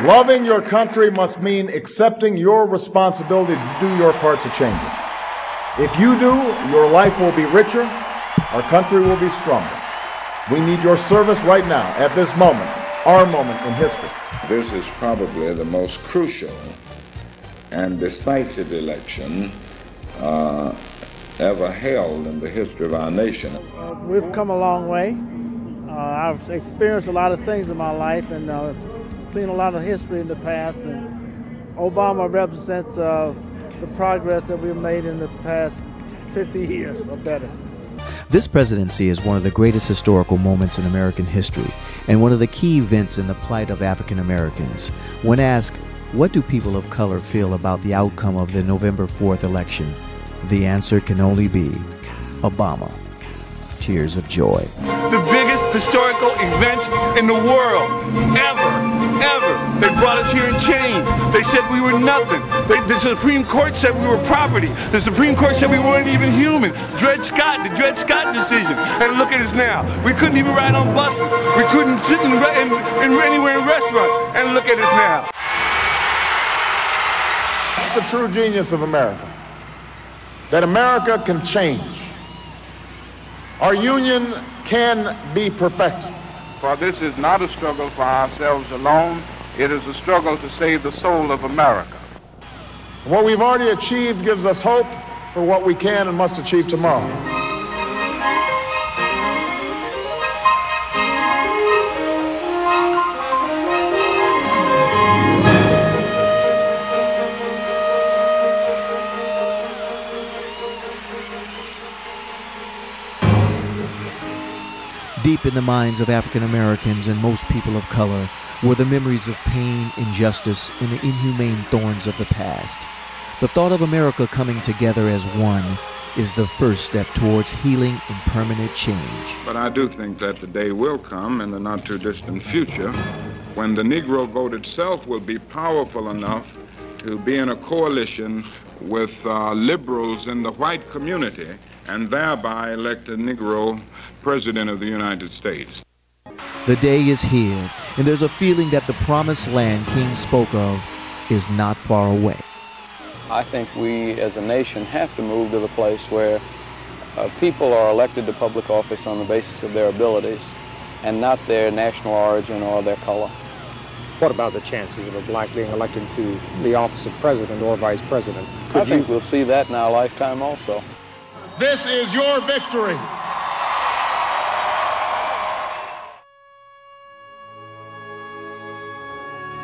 Loving your country must mean accepting your responsibility to do your part to change it. If you do, your life will be richer, our country will be stronger. We need your service right now, at this moment, our moment in history. This is probably the most crucial and decisive election ever held in the history of our nation. We've come a long way. I've experienced a lot of things in my life and seen a lot of history in the past. And Obama represents the progress that we've made in the past 50 years or better. This presidency is one of the greatest historical moments in American history and one of the key events in the plight of African Americans. When asked, what do people of color feel about the outcome of the November 4th election? The answer can only be Obama. Tears of joy. The biggest historical event in the world, ever. They brought us here in chains. They said we were nothing. The Supreme Court said we were property. The Supreme Court said we weren't even human. The Dred Scott decision. And look at us now. We couldn't even ride on buses. We couldn't sit anywhere in restaurants. And look at us now. That's the true genius of America. That America can change. Our union can be perfected. For this is not a struggle for ourselves alone. It is a struggle to save the soul of America. What we've already achieved gives us hope for what we can and must achieve tomorrow. Deep in the minds of African Americans and most people of color were the memories of pain, injustice, and the inhumane thorns of the past. The thought of America coming together as one is the first step towards healing and permanent change. But I do think that the day will come in the not too distant future when the Negro vote itself will be powerful enough to be in a coalition with liberals in the white community and thereby elect a Negro president of the United States. The day is here, and there's a feeling that the promised land King spoke of is not far away. I think we as a nation have to move to the place where people are elected to public office on the basis of their abilities and not their national origin or their color. What about the chances of a black being elected to the office of president or vice president? I think we'll see that in our lifetime also. This is your victory.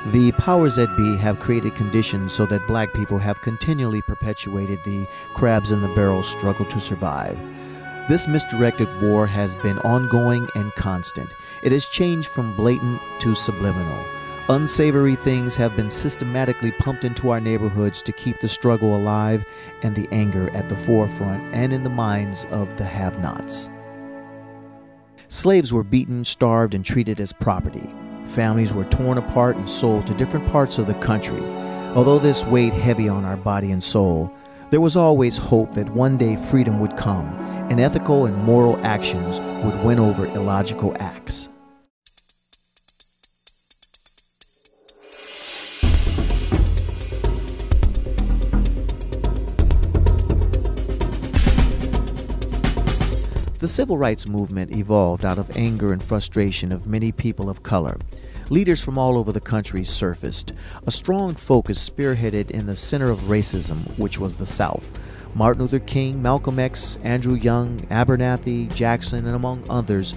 The powers that be have created conditions so that black people have continually perpetuated the crabs in the barrel struggle to survive. This misdirected war has been ongoing and constant. It has changed from blatant to subliminal. Unsavory things have been systematically pumped into our neighborhoods to keep the struggle alive and the anger at the forefront and in the minds of the have-nots. Slaves were beaten, starved, and treated as property. Families were torn apart and sold to different parts of the country. Although this weighed heavy on our body and soul, there was always hope that one day freedom would come and ethical and moral actions would win over illogical acts. The civil rights movement evolved out of anger and frustration of many people of color. Leaders from all over the country surfaced. A strong focus spearheaded in the center of racism, which was the South. Martin Luther King, Malcolm X, Andrew Young, Abernathy, Jackson, and among others,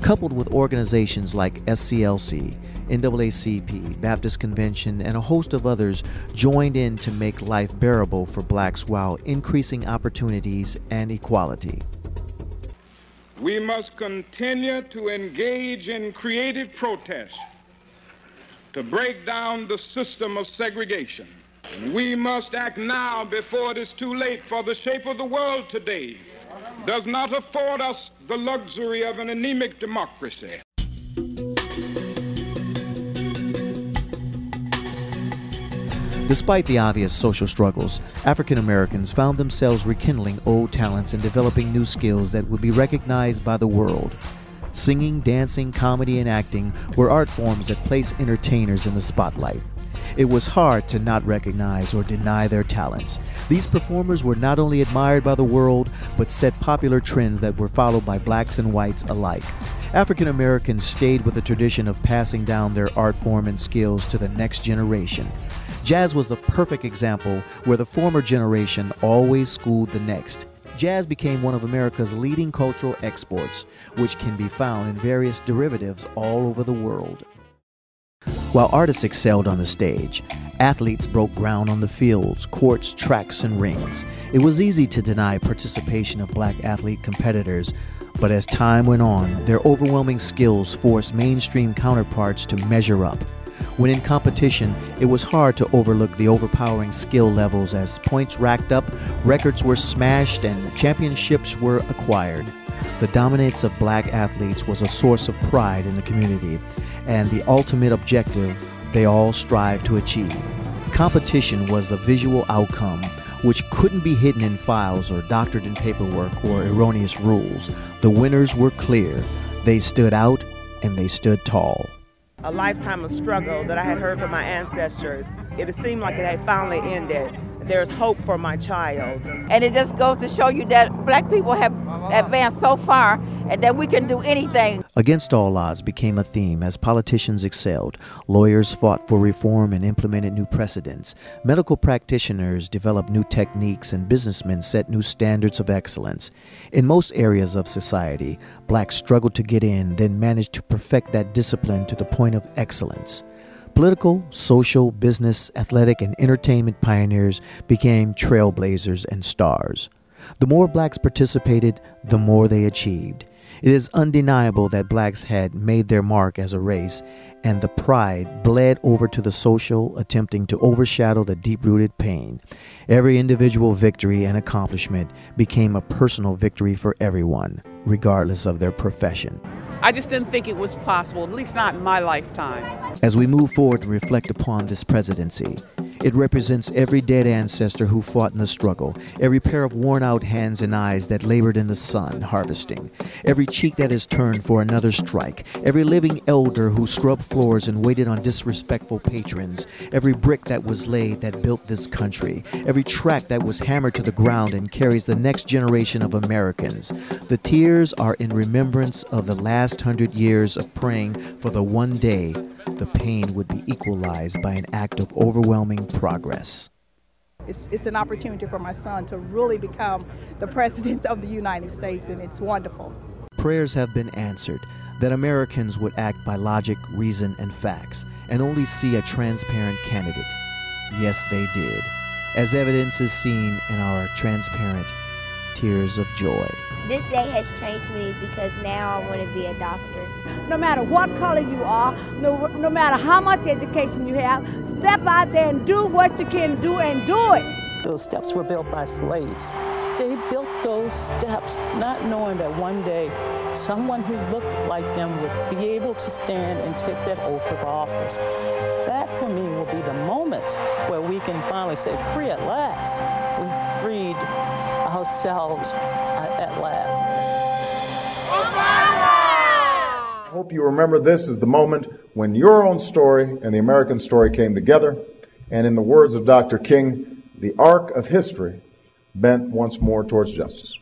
coupled with organizations like SCLC, NAACP, Baptist Convention, and a host of others, joined in to make life bearable for blacks while increasing opportunities and equality. We must continue to engage in creative protest to break down the system of segregation. And we must act now before it is too late, for the shape of the world today does not afford us the luxury of an anemic democracy. Despite the obvious social struggles, African Americans found themselves rekindling old talents and developing new skills that would be recognized by the world. Singing, dancing, comedy, and acting were art forms that placed entertainers in the spotlight. It was hard to not recognize or deny their talents. These performers were not only admired by the world, but set popular trends that were followed by blacks and whites alike. African Americans stayed with the tradition of passing down their art form and skills to the next generation. Jazz was the perfect example where the former generation always schooled the next. Jazz became one of America's leading cultural exports, which can be found in various derivatives all over the world. While artists excelled on the stage, athletes broke ground on the fields, courts, tracks, and rings. It was easy to deny participation of black athlete competitors, but as time went on, their overwhelming skills forced mainstream counterparts to measure up. When in competition, it was hard to overlook the overpowering skill levels as points racked up, records were smashed, and championships were acquired. The dominance of black athletes was a source of pride in the community, and the ultimate objective they all strived to achieve. Competition was the visual outcome, which couldn't be hidden in files or doctored in paperwork or erroneous rules. The winners were clear. They stood out, and they stood tall. A lifetime of struggle that I had heard from my ancestors. It seemed like it had finally ended. There's hope for my child. And it just goes to show you that black people have advanced so far and that we can do anything. Against all odds became a theme as politicians excelled. Lawyers fought for reform and implemented new precedents. Medical practitioners developed new techniques, and businessmen set new standards of excellence. In most areas of society, blacks struggled to get in, then managed to perfect that discipline to the point of excellence. Political, social, business, athletic, and entertainment pioneers became trailblazers and stars. The more blacks participated, the more they achieved. It is undeniable that blacks had made their mark as a race, and the pride bled over to the social, attempting to overshadow the deep-rooted pain. Every individual victory and accomplishment became a personal victory for everyone, regardless of their profession. I just didn't think it was possible, at least not in my lifetime. As we move forward to reflect upon this presidency, it represents every dead ancestor who fought in the struggle, every pair of worn-out hands and eyes that labored in the sun harvesting, every cheek that is turned for another strike, every living elder who scrubbed floors and waited on disrespectful patrons, every brick that was laid that built this country, every track that was hammered to the ground and carries the next generation of Americans. The tears are in remembrance of the last 100 years of praying for the one day the pain would be equalized by an act of overwhelming progress. It's an opportunity for my son to really become the president of the United States, and it's wonderful. Prayers have been answered that Americans would act by logic, reason, and facts, and only see a transparent candidate. Yes, they did, as evidence is seen in our transparent tears of joy. This day has changed me because now I want to be a doctor. No matter what color you are, no matter how much education you have, step out there and do what you can do and do it. Those steps were built by slaves. They built those steps not knowing that one day someone who looked like them would be able to stand and take that oath of office. That for me will be the moment where we can finally say, free at last. We've freed ourselves at last. I hope you remember this as the moment when your own story and the American story came together, and in the words of Dr. King, the arc of history bent once more towards justice.